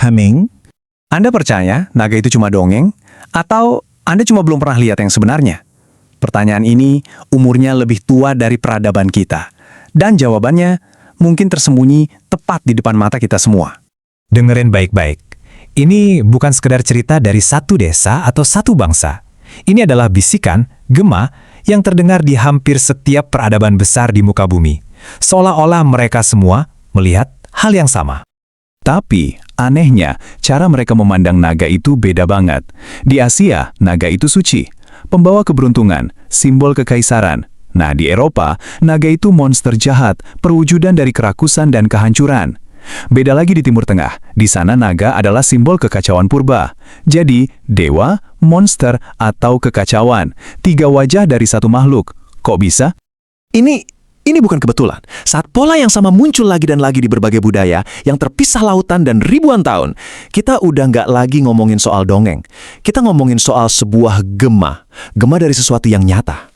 Heming? Anda percaya naga itu cuma dongeng? Atau Anda cuma belum pernah lihat yang sebenarnya? Pertanyaan ini umurnya lebih tua dari peradaban kita. Dan jawabannya mungkin tersembunyi tepat di depan mata kita semua. Dengerin baik-baik. Ini bukan sekedar cerita dari satu desa atau satu bangsa. Ini adalah bisikan, gema, yang terdengar di hampir setiap peradaban besar di muka bumi. Seolah-olah mereka semua melihat hal yang sama. Tapi, anehnya, cara mereka memandang naga itu beda banget. Di Asia, naga itu suci, pembawa keberuntungan, simbol kekaisaran. Nah, di Eropa, naga itu monster jahat, perwujudan dari kerakusan dan kehancuran. Beda lagi di Timur Tengah, di sana naga adalah simbol kekacauan purba. Jadi, dewa, monster, atau kekacauan. 3 wajah dari satu makhluk. Kok bisa? Ini bukan kebetulan. Saat pola yang sama muncul lagi dan lagi di berbagai budaya yang terpisah lautan dan ribuan tahun, kita udah nggak lagi ngomongin soal dongeng. Kita ngomongin soal sebuah gema. Gema dari sesuatu yang nyata.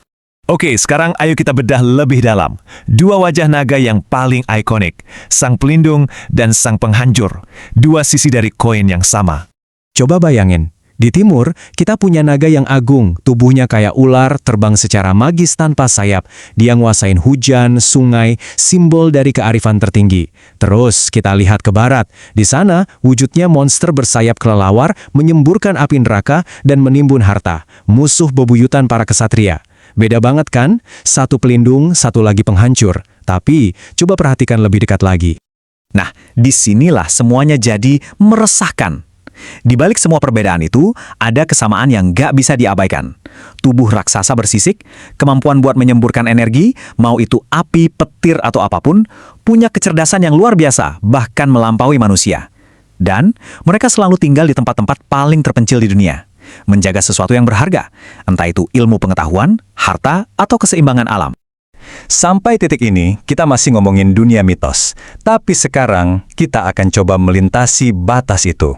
Oke, sekarang ayo kita bedah lebih dalam. 2 wajah naga yang paling ikonik, sang pelindung dan sang penghancur. 2 sisi dari koin yang sama. Coba bayangin, di timur kita punya naga yang agung, tubuhnya kayak ular, terbang secara magis tanpa sayap. Dia nguasain hujan, sungai, simbol dari kearifan tertinggi. Terus kita lihat ke barat. Di sana wujudnya monster bersayap kelelawar, menyemburkan api neraka dan menimbun harta. Musuh bebuyutan para kesatria. Beda banget kan? Satu pelindung, satu lagi penghancur. Tapi, coba perhatikan lebih dekat lagi. Nah, disinilah semuanya jadi meresahkan. Di balik semua perbedaan itu, ada kesamaan yang nggak bisa diabaikan. Tubuh raksasa bersisik, kemampuan buat menyemburkan energi, mau itu api, petir, atau apapun, punya kecerdasan yang luar biasa, bahkan melampaui manusia. Dan, mereka selalu tinggal di tempat-tempat paling terpencil di dunia. Menjaga sesuatu yang berharga, entah itu ilmu pengetahuan, harta, atau keseimbangan alam. Sampai titik ini, kita masih ngomongin dunia mitos. Tapi sekarang, kita akan coba melintasi batas itu.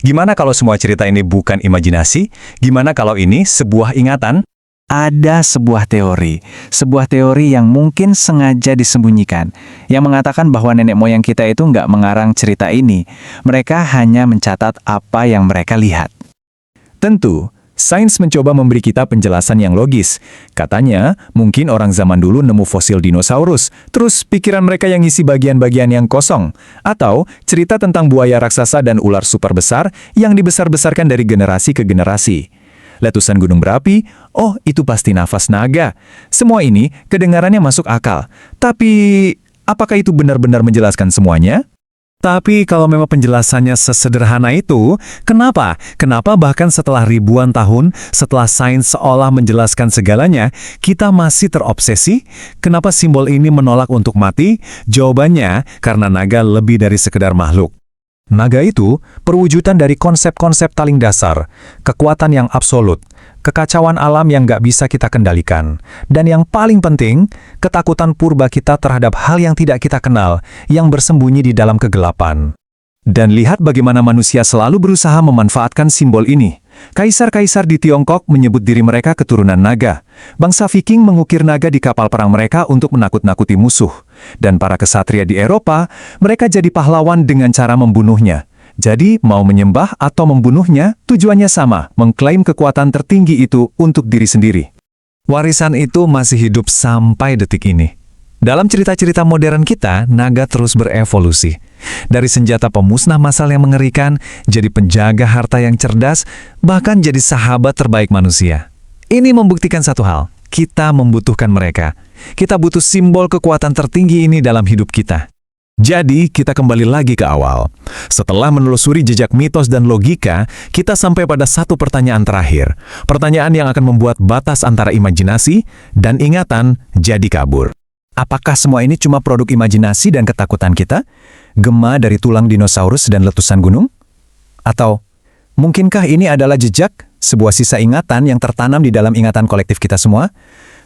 Gimana kalau semua cerita ini bukan imajinasi? Gimana kalau ini sebuah ingatan? Ada sebuah teori yang mungkin sengaja disembunyikan, yang mengatakan bahwa nenek moyang kita itu nggak mengarang cerita ini. Mereka hanya mencatat apa yang mereka lihat. Tentu, sains mencoba memberi kita penjelasan yang logis. Katanya, mungkin orang zaman dulu nemu fosil dinosaurus, terus pikiran mereka yang isi bagian-bagian yang kosong. Atau cerita tentang buaya raksasa dan ular super besar yang dibesar-besarkan dari generasi ke generasi. Letusan gunung berapi, oh itu pasti nafas naga. Semua ini kedengarannya masuk akal. Tapi, apakah itu benar-benar menjelaskan semuanya? Tapi kalau memang penjelasannya sesederhana itu, kenapa? Kenapa bahkan setelah ribuan tahun, setelah sains seolah menjelaskan segalanya, kita masih terobsesi? Kenapa simbol ini menolak untuk mati? Jawabannya, karena naga lebih dari sekedar makhluk. Naga itu perwujudan dari konsep-konsep paling dasar, kekuatan yang absolut, kekacauan alam yang nggak bisa kita kendalikan, dan yang paling penting, ketakutan purba kita terhadap hal yang tidak kita kenal, yang bersembunyi di dalam kegelapan. Dan lihat bagaimana manusia selalu berusaha memanfaatkan simbol ini. Kaisar-kaisar di Tiongkok menyebut diri mereka keturunan naga. Bangsa Viking mengukir naga di kapal perang mereka untuk menakut-nakuti musuh. Dan para kesatria di Eropa, mereka jadi pahlawan dengan cara membunuhnya. Jadi, mau menyembah atau membunuhnya, tujuannya sama, mengklaim kekuatan tertinggi itu untuk diri sendiri. Warisan itu masih hidup sampai detik ini. Dalam cerita-cerita modern kita, naga terus berevolusi. Dari senjata pemusnah massal yang mengerikan, jadi penjaga harta yang cerdas, bahkan jadi sahabat terbaik manusia. Ini membuktikan satu hal, kita membutuhkan mereka. Kita butuh simbol kekuatan tertinggi ini dalam hidup kita. Jadi, kita kembali lagi ke awal. Setelah menelusuri jejak mitos dan logika, kita sampai pada satu pertanyaan terakhir. Pertanyaan yang akan membuat batas antara imajinasi dan ingatan jadi kabur. Apakah semua ini cuma produk imajinasi dan ketakutan kita? Gema dari tulang dinosaurus dan letusan gunung? Atau, mungkinkah ini adalah jejak, sebuah sisa ingatan yang tertanam di dalam ingatan kolektif kita semua?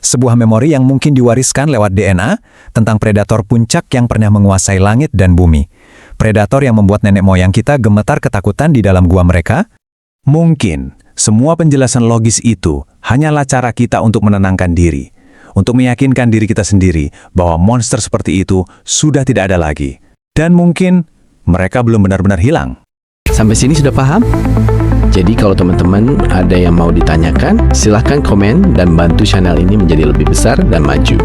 Sebuah memori yang mungkin diwariskan lewat DNA tentang predator puncak yang pernah menguasai langit dan bumi. Predator yang membuat nenek moyang kita gemetar ketakutan di dalam gua mereka? Mungkin, semua penjelasan logis itu hanyalah cara kita untuk menenangkan diri. Untuk meyakinkan diri kita sendiri bahwa monster seperti itu sudah tidak ada lagi. Dan mungkin mereka belum benar-benar hilang. Sampai sini sudah paham? Jadi kalau teman-teman ada yang mau ditanyakan, silahkan komen dan bantu channel ini menjadi lebih besar dan maju.